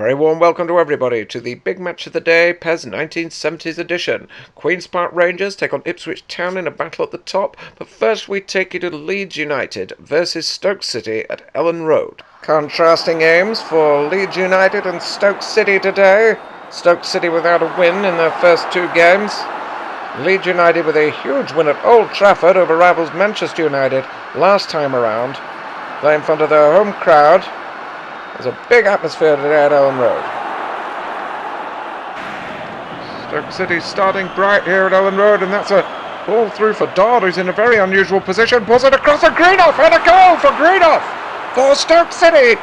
Very warm welcome to everybody to the big match of the day, PES 1970s edition. Queen's Park Rangers take on Ipswich Town in a battle at the top, but first we take you to Leeds United versus Stoke City at Ellen Road. Contrasting aims for Leeds United and Stoke City today. Stoke City without a win in their first two games. Leeds United with a huge win at Old Trafford over rivals Manchester United last time around. They're in front of their home crowd. There's a big atmosphere today at Ellen Road. Stoke City starting bright here at Ellen Road, and that's a ball through for Dodd, who's in a very unusual position. Pulls it across to Greenough, and a goal for Greenough for Stoke City.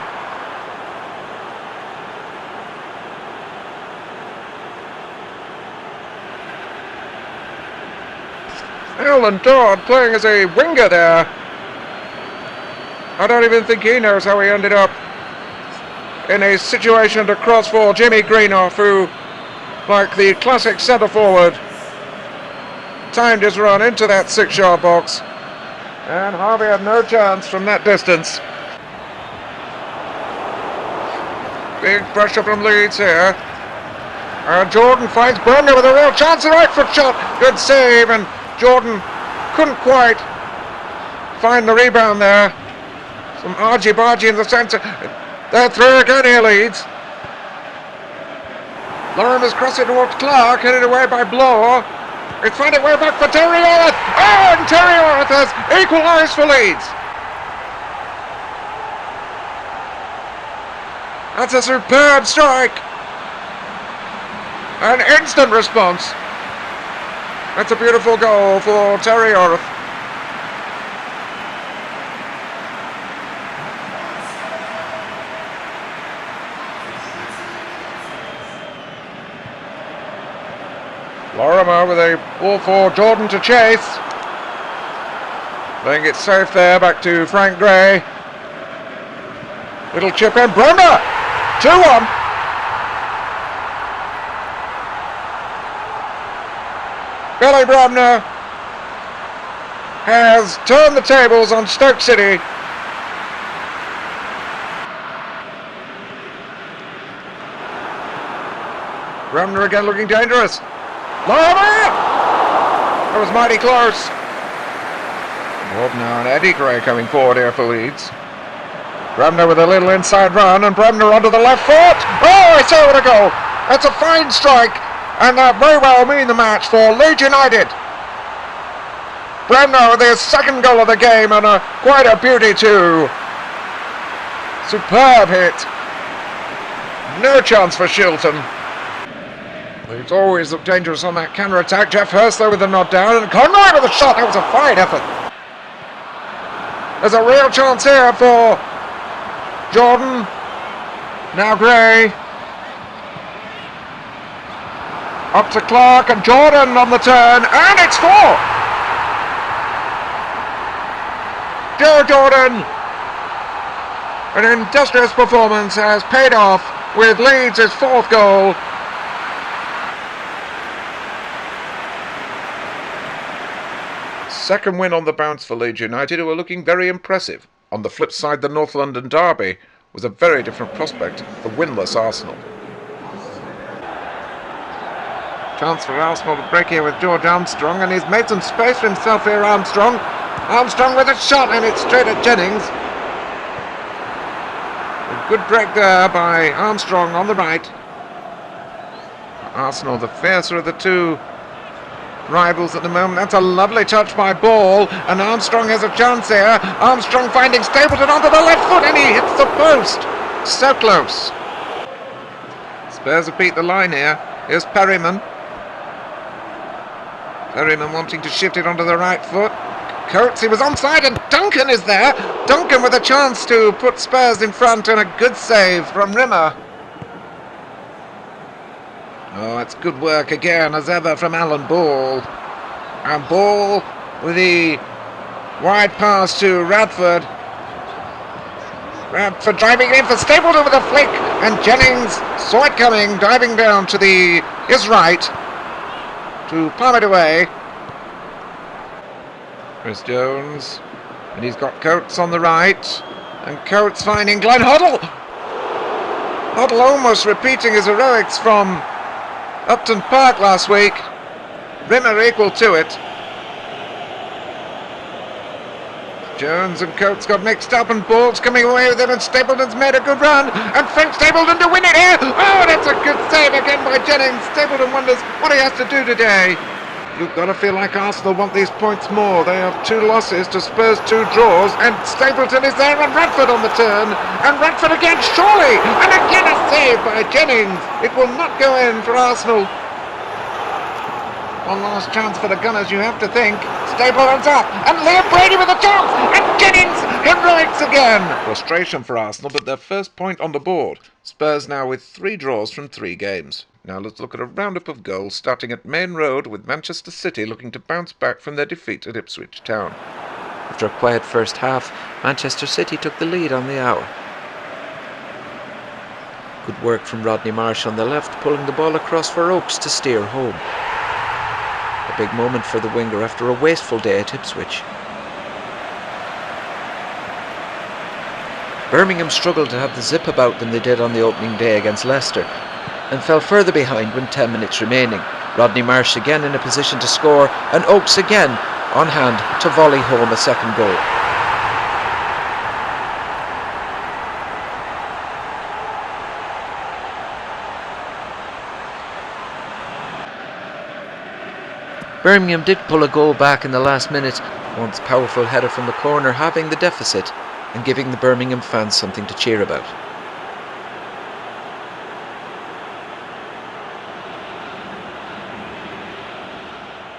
Alan Dodd playing as a winger there. I don't even think he knows how he ended up in a situation to cross for Jimmy Greenough, who, like the classic centre forward, timed his run into that 6-yard box, and Harvey had no chance from that distance. Big pressure from Leeds here, and Jordan finds Bremner with a real chance, a right foot shot, good save, and Jordan couldn't quite find the rebound there. Some argy-bargy in the centre. They're through again here, Leeds. Lorimer's crossing towards Clark, headed away by Bloor. It's finding way back for Terry Orth. Oh, and Terry Orth has equalised for Leeds. That's a superb strike. An instant response. That's a beautiful goal for Terry Orth. Lorimer with a ball for Jordan to chase. Playing it safe there, back to Frank Gray. Little chip in, Bremner! 2-1. Billy Bremner has turned the tables on Stoke City. Bremner again looking dangerous. Lorimer! That was mighty close. Now and Eddie Gray coming forward here for Leeds. Bremner with a little inside run, and Bremner onto the left foot. Oh, I say what a goal! That's a fine strike, and that may well mean the match for Leeds United. Bremner with his second goal of the game, and quite a beauty too. Superb hit. No chance for Shilton. It's always looked dangerous on that counter-attack. Jeff Hurst though with the nod down, and Conroy with a shot. That was a fine effort. There's a real chance here for Jordan. Now Gray. Up to Clark, and Jordan on the turn, and it's 4! Joe Jordan. An industrious performance has paid off with Leeds' 4th goal. Second win on the bounce for Leeds United, who are looking very impressive. On the flip side, the North London derby was a very different prospect for winless Arsenal. Chance for Arsenal to break here with George Armstrong, and he's made some space for himself here, Armstrong. Armstrong with a shot, and it's straight at Jennings. A good break there by Armstrong on the right. Arsenal, the fiercer of the two rivals at the moment. That's a lovely touch by Ball, and Armstrong has a chance here. Armstrong finding Stapleton onto the left foot, and he hits the post. So close. Spurs have beat the line here. Here's Perryman. Perryman wanting to shift it onto the right foot. Coates, he was onside, and Duncan is there. Duncan with a chance to put Spurs in front, and a good save from Rimmer. Oh, it's good work again, as ever, from Alan Ball. And Ball with the wide pass to Radford. Radford driving in for Stapleton with a flick, and Jennings saw it coming, diving down to his right to palm it away. Chris Jones, and he's got Coates on the right, and Coates finding Glenn Hoddle. Hoddle almost repeating his heroics from Upton Park last week. Rimmer equal to it. Jones and Coates got mixed up and Ball's coming away with it, and Stapleton's made a good run, and Frank Stapleton to win it here. Oh, that's a good save again by Jennings. Stapleton wonders what he has to do today. You've got to feel like Arsenal want these points more. They have 2 losses to Spurs' 2 draws, and Stapleton is there, and Radford on the turn, and Radford again, surely, and again a save by Jennings. It will not go in for Arsenal. One last chance for the Gunners, you have to think. Stapleton's up, and Liam Brady with a chance, and Jennings, heroics again. Frustration for Arsenal, but their first point on the board. Spurs now with 3 draws from 3 games. Now let's look at a roundup of goals, starting at Main Road with Manchester City looking to bounce back from their defeat at Ipswich Town. After a quiet first half, Manchester City took the lead on the hour. Good work from Rodney Marsh on the left, pulling the ball across for Oakes to steer home. A big moment for the winger after a wasteful day at Ipswich. Birmingham struggled to have the zip about them they did on the opening day against Leicester, and fell further behind when 10 minutes remaining. Rodney Marsh again in a position to score, and Oakes again on hand to volley home a second goal. Birmingham did pull a goal back in the last minute, once powerful header from the corner halving the deficit and giving the Birmingham fans something to cheer about.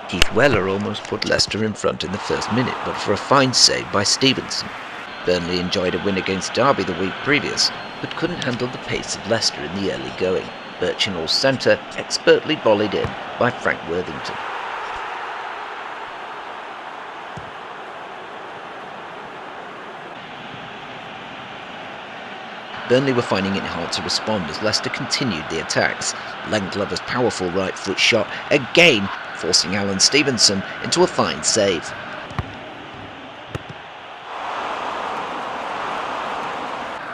Keith Weller almost put Leicester in front in the first minute, but for a fine save by Stevenson. Burnley enjoyed a win against Derby the week previous, but couldn't handle the pace of Leicester in the early going. Birchinall's centre expertly volleyed in by Frank Worthington. Burnley were finding it hard to respond as Leicester continued the attacks. Len Glover's powerful right foot shot again forcing Alan Stevenson into a fine save.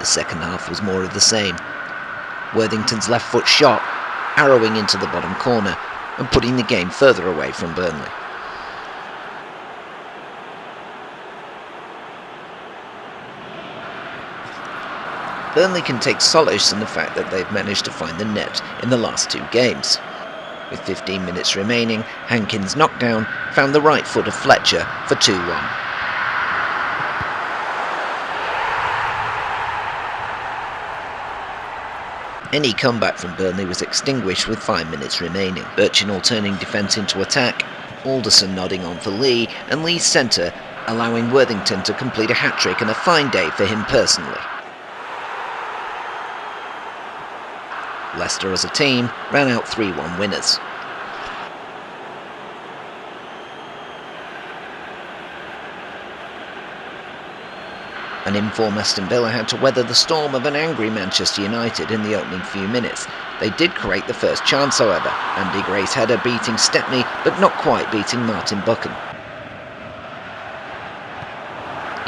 The second half was more of the same. Worthington's left foot shot arrowing into the bottom corner and putting the game further away from Burnley. Burnley can take solace in the fact that they've managed to find the net in the last 2 games. With 15 minutes remaining, Hankins' knockdown found the right foot of Fletcher for 2-1. Any comeback from Burnley was extinguished with 5 minutes remaining. Birchinall turning defence into attack, Alderson nodding on for Lee, and Lee's centre allowing Worthington to complete a hat-trick, and a fine day for him personally. Leicester as a team ran out 3-1 winners. An informed Aston Villa had to weather the storm of an angry Manchester United in the opening few minutes. They did create the first chance, however. Andy Gray's header beating Stepney, but not quite beating Martin Buchan.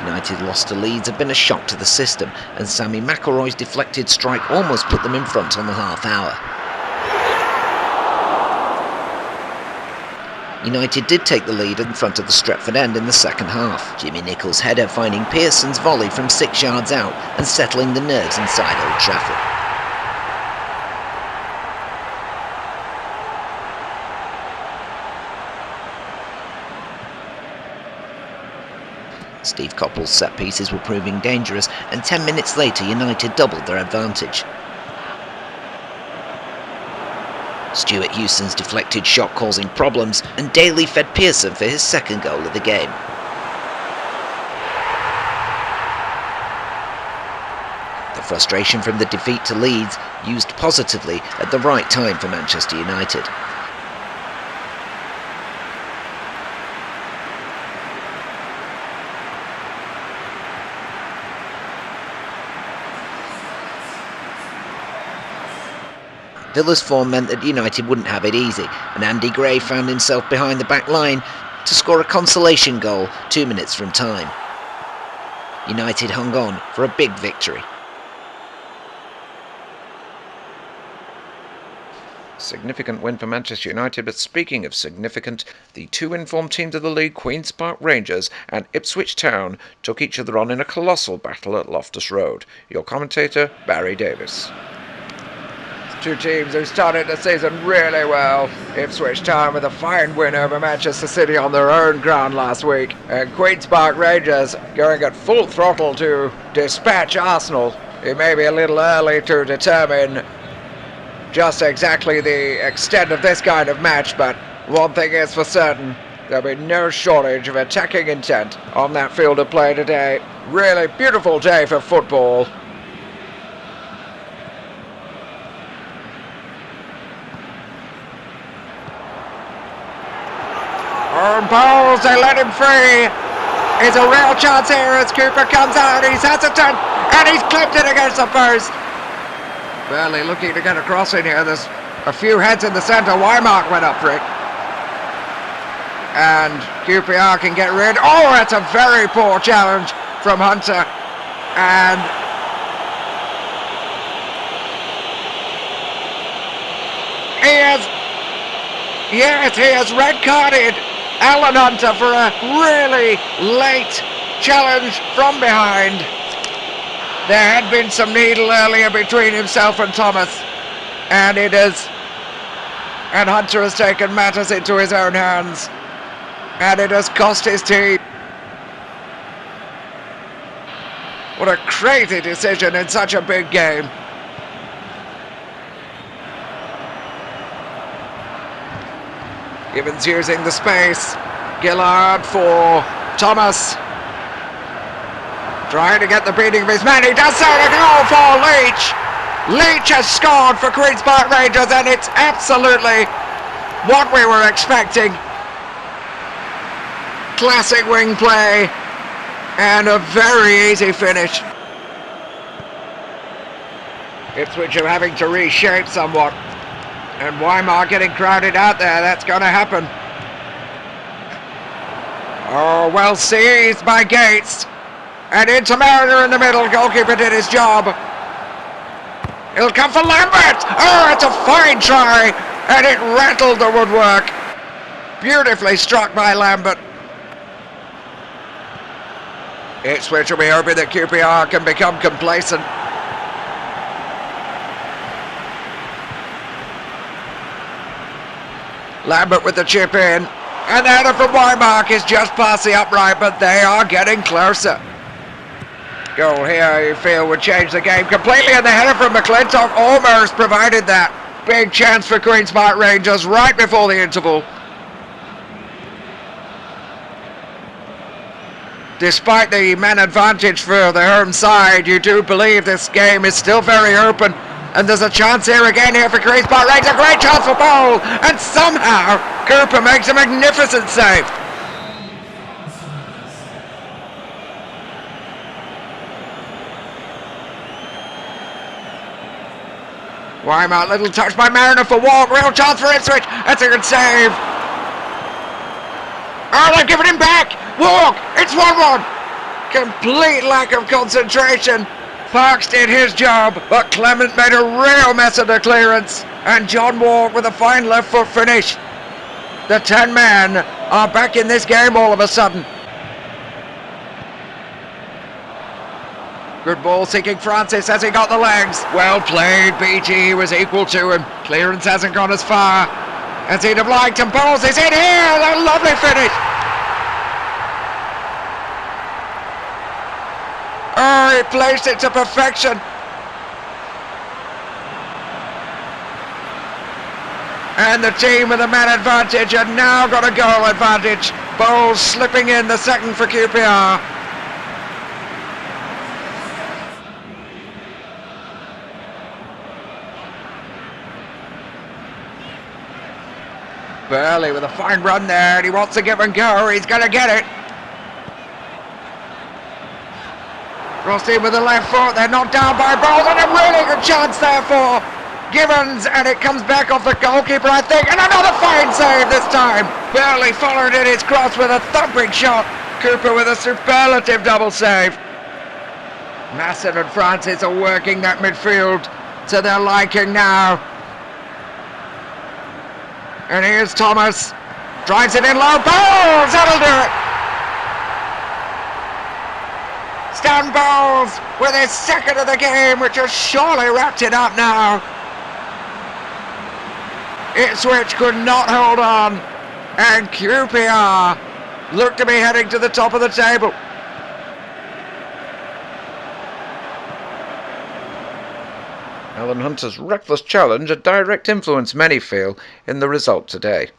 United lost to Leeds had been a shock to the system, and Sammy McIlroy's deflected strike almost put them in front on the half hour. United did take the lead in front of the Stretford end in the second half. Jimmy Nichols' header finding Pearson's volley from 6 yards out and settling the nerves inside Old Trafford. Steve Coppell's set pieces were proving dangerous, and 10 minutes later United doubled their advantage. Stuart Hewson's deflected shot causing problems, and Daly fed Pearson for his second goal of the game. The frustration from the defeat to Leeds used positively at the right time for Manchester United. Villa's form meant that United wouldn't have it easy, and Andy Gray found himself behind the back line to score a consolation goal 2 minutes from time. United hung on for a big victory. significant win for Manchester United, but speaking of significant, the two informed teams of the league, Queen's Park Rangers and Ipswich Town, took each other on in a colossal battle at Loftus Road. Your commentator, Barry Davis. Two teams who started the season really well. Ipswich Town with a fine win over Manchester City on their own ground last week, and Queen's Park Rangers going at full throttle to dispatch Arsenal. It may be a little early to determine just exactly the extent of this kind of match, but one thing is for certain, there'll be no shortage of attacking intent on that field of play today. Really beautiful day for football. On balls, they let him free. It's a real chance here as Cooper comes out. He's hesitant and he's clipped it against the post. Barely looking to get across in here. There's a few heads in the centre. Wymark went up for it. And QPR can get rid. Oh, that's a very poor challenge from Hunter. And he has red carded Alan Hunter for a really late challenge from behind. There had been some needle earlier between himself and Thomas, and Hunter has taken matters into his own hands, and it has cost his team. What a crazy decision in such a big game. Gibbons using the space. Gillard for Thomas. Trying to get the beating of his man. He does so. A goal for Leach. Leach has scored for Queen's Park Rangers, and it's absolutely what we were expecting. Classic wing play and a very easy finish. Ipswich are having to reshape somewhat. And Weimar getting crowded out there. That's going to happen. Oh, well seized by Gates. And into Mariner in the middle. Goalkeeper did his job. It'll come for Lambert. Oh, it's a fine try. And it rattled the woodwork. Beautifully struck by Lambert. Ipswich will be hoping that QPR can become complacent. Lambert with the chip in, and the header from Wymark is just past the upright, but they are getting closer. Goal here, you feel, would change the game completely, and the header from McClintock almost provided that. Big chance for Queen's Park Rangers right before the interval. Despite the man advantage for the home side, you do believe this game is still very open. And there's a chance here again here for Queen's Park Rangers. A great chance for Bowl. And somehow Cooper makes a magnificent save. Weimar, little touch by Mariner for Walk. Real chance for Ipswich. That's a good save. Oh, they've given him back. Walk. It's 1-1. Complete lack of concentration. Parks did his job, but Clement made a real mess of the clearance, and John Walk with a fine left foot finish. The 10 men are back in this game all of a sudden. Good ball seeking Francis as he got the legs. Well played, BG was equal to him. Clearance hasn't gone as far as he'd have liked, and Bowles is in here. A lovely finish. Oh, he placed it to perfection. And the team with the man advantage have now got a goal advantage. Bowles slipping in the second for QPR. Burley with a fine run there, and he wants to give and go. He's going to get it. Crossed in with the left foot. They're knocked down by Bowles, and a really good chance there for Gibbons, and it comes back off the goalkeeper, I think, and another fine save this time. Burley followed in his cross with a thumping shot. Cooper with a superlative double save. Massive and Francis are working that midfield to their liking now. And here's Thomas. Drives it in low. Bowles! That'll do it! Stan Bowles with his second of the game, which has surely wrapped it up now. Ipswich could not hold on. And QPR look to be heading to the top of the table. Alan Hunter's reckless challenge a direct influence, many feel, in the result today.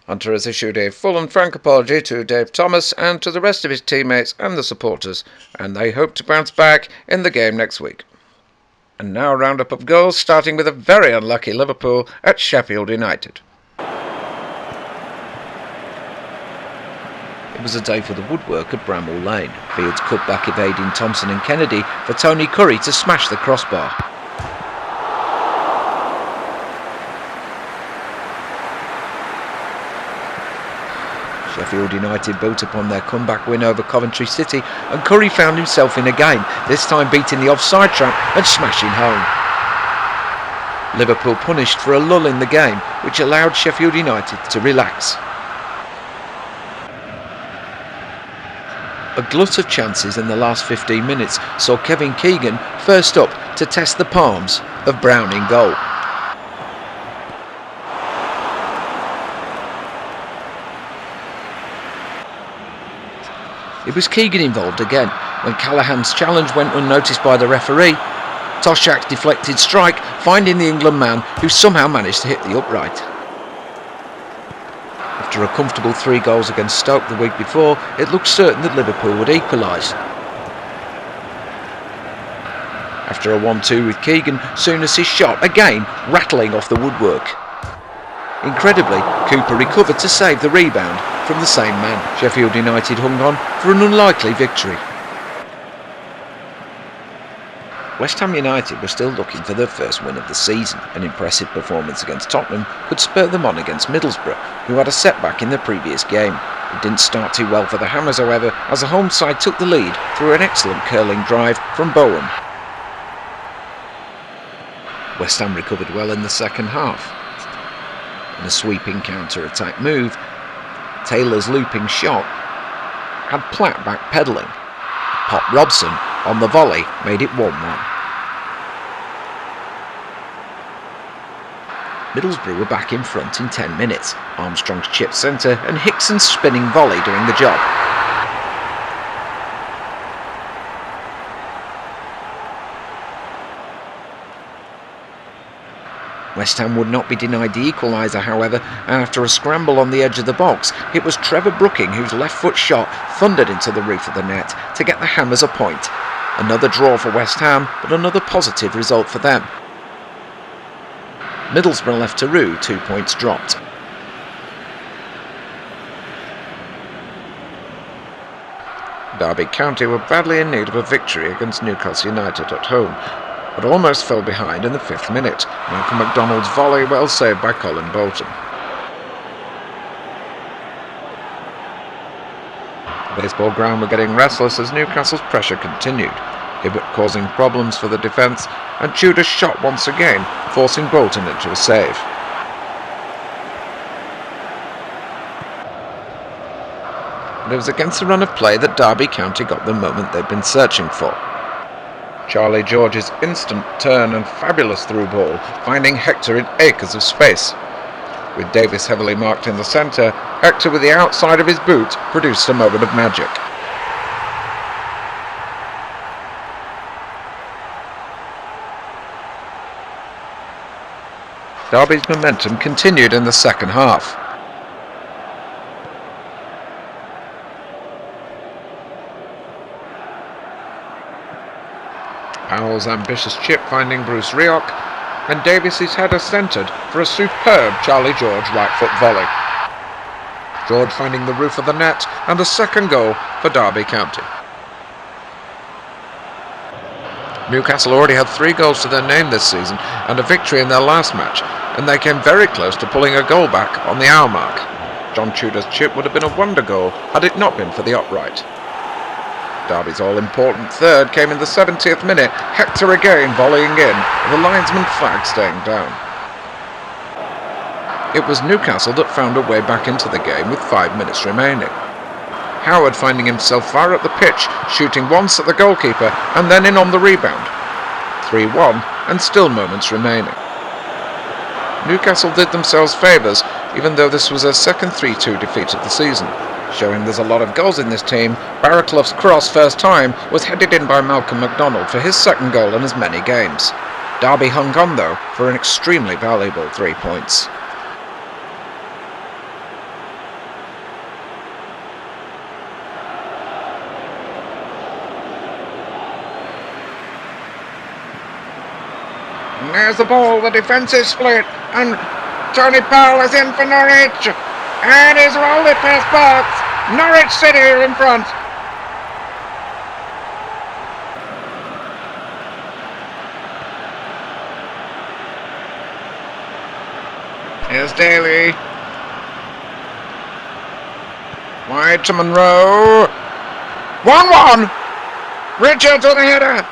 Hunter has issued a full and frank apology to Dave Thomas and to the rest of his teammates and the supporters, and they hope to bounce back in the game next week. And now a roundup of goals, starting with a very unlucky Liverpool at Sheffield United. It was a day for the woodwork at Bramall Lane. Beard's cutback evading Thompson and Kennedy for Tony Curry to smash the crossbar. Sheffield United built upon their comeback win over Coventry City, and Curry found himself in again, this time beating the offside trap and smashing home. Liverpool punished for a lull in the game, which allowed Sheffield United to relax. A glut of chances in the last 15 minutes saw Kevin Keegan first up to test the palms of Brown in goal. It was Keegan involved again, when Callahan's challenge went unnoticed by the referee. Toshak's deflected strike, finding the England man, who somehow managed to hit the upright. After a comfortable 3 goals against Stoke the week before, it looked certain that Liverpool would equalise. After a 1-2 with Keegan, Souness's shot again rattling off the woodwork. Incredibly, Cooper recovered to save the rebound from the same man. Sheffield United hung on for an unlikely victory. West Ham United were still looking for their first win of the season. An impressive performance against Tottenham could spur them on against Middlesbrough, who had a setback in the previous game. It didn't start too well for the Hammers, however, as the home side took the lead through an excellent curling drive from Bowen. West Ham recovered well in the second half. In a sweeping counter-attack move, Taylor's looping shot had Platt back-pedalling. Pop Robson on the volley made it 1-1. Middlesbrough were back in front in 10 minutes. Armstrong's chip centre and Hickson's spinning volley doing the job. West Ham would not be denied the equaliser, however, and after a scramble on the edge of the box, it was Trevor Brooking whose left foot shot thundered into the roof of the net to get the Hammers a point. Another draw for West Ham, but another positive result for them. Middlesbrough left to rue, 2 points dropped. Derby County were badly in need of a victory against Newcastle United at home, but almost fell behind in the 5th minute. Malcolm MacDonald's volley well saved by Colin Bolton. The baseball ground were getting restless as Newcastle's pressure continued. Hibbert causing problems for the defence, and Tudor shot once again, forcing Bolton into a save. And it was against the run of play that Derby County got the moment they'd been searching for. Charlie George's instant turn and fabulous through ball, finding Hector in acres of space. With Davis heavily marked in the centre, Hector with the outside of his boot produced a moment of magic. Derby's momentum continued in the second half. Powell's ambitious chip finding Bruce Rioch, and Davis's header centred for a superb Charlie George right foot volley. George finding the roof of the net and a second goal for Derby County. Newcastle already had 3 goals to their name this season and a victory in their last match, and they came very close to pulling a goal back on the hour mark. John Tudor's chip would have been a wonder goal had it not been for the upright. Derby's all-important third came in the 70th minute, Hector again volleying in, the linesman flag staying down. it was Newcastle that found a way back into the game with 5 minutes remaining. Howard finding himself far up the pitch, shooting once at the goalkeeper and then in on the rebound. 3-1 and still moments remaining. Newcastle did themselves favours, even though this was their second 3-2 defeat of the season. Showing there's a lot of goals in this team, Barraclough's cross first time was headed in by Malcolm MacDonald for his second goal in as many games. Derby hung on though for an extremely valuable 3 points. There's the ball, the defence is split, and Tony Powell is in for Norwich, and he's rolled it past box. Norwich City are in front. Here's Daly. Wide to Monroe. 1-1. Richards with a header.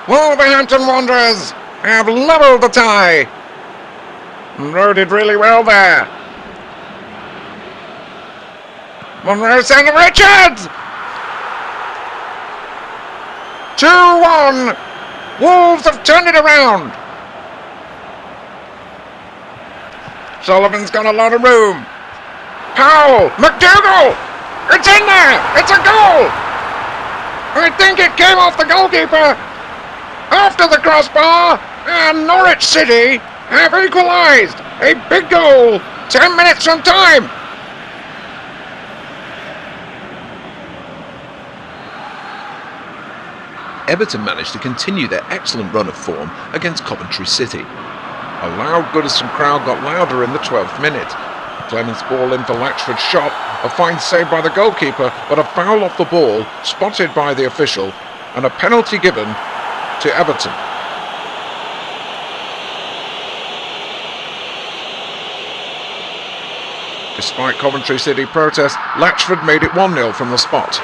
Wolverhampton Wanderers have levelled the tie. Monroe did really well there. Monroe sent to Richards. 2-1. Wolves have turned it around. Sullivan's got a lot of room. Powell, McDougall. It's in there. It's a goal. I think it came off the goalkeeper after the crossbar, and Norwich City have equalised. A big goal, 10 minutes from time. Everton managed to continue their excellent run of form against Coventry City. A loud Goodison crowd got louder in the 12th minute. Clements' ball in for Latchford's shot, a fine save by the goalkeeper, but a foul off the ball, spotted by the official, and a penalty given to Everton. Despite Coventry City protests, Latchford made it 1-0 from the spot.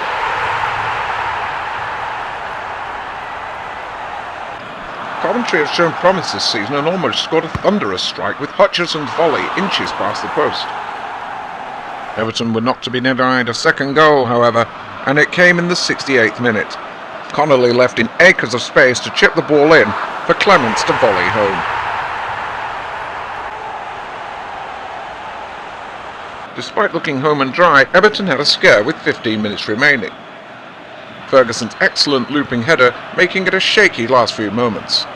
Coventry have shown promise this season and almost scored a thunderous strike with Hutchinson's volley inches past the post. Everton were not to be denied a second goal, however, and it came in the 68th minute. Connolly left in acres of space to chip the ball in for Clements to volley home. Despite looking home and dry, Everton had a scare with 15 minutes remaining. Ferguson's excellent looping header making it a shaky last few moments.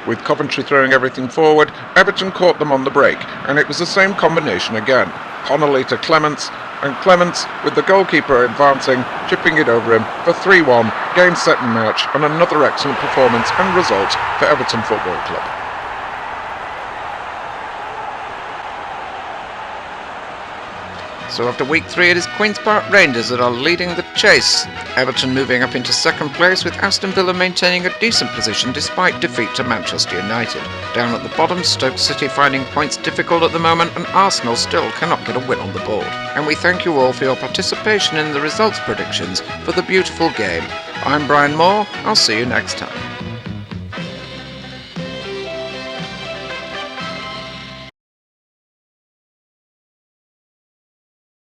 With Coventry throwing everything forward, Everton caught them on the break, and it was the same combination again. Connolly to Clements, and Clements, with the goalkeeper advancing, chipping it over him for 3-1, game, set and match, and another excellent performance and result for Everton Football Club. So after week 3 it is Queen's Park Rangers that are leading the chase. Everton moving up into second place with Aston Villa maintaining a decent position despite defeat to Manchester United. Down at the bottom, Stoke City finding points difficult at the moment, and Arsenal still cannot get a win on the board. And we thank you all for your participation in the results predictions for the beautiful game. I'm Brian Moore, I'll see you next time.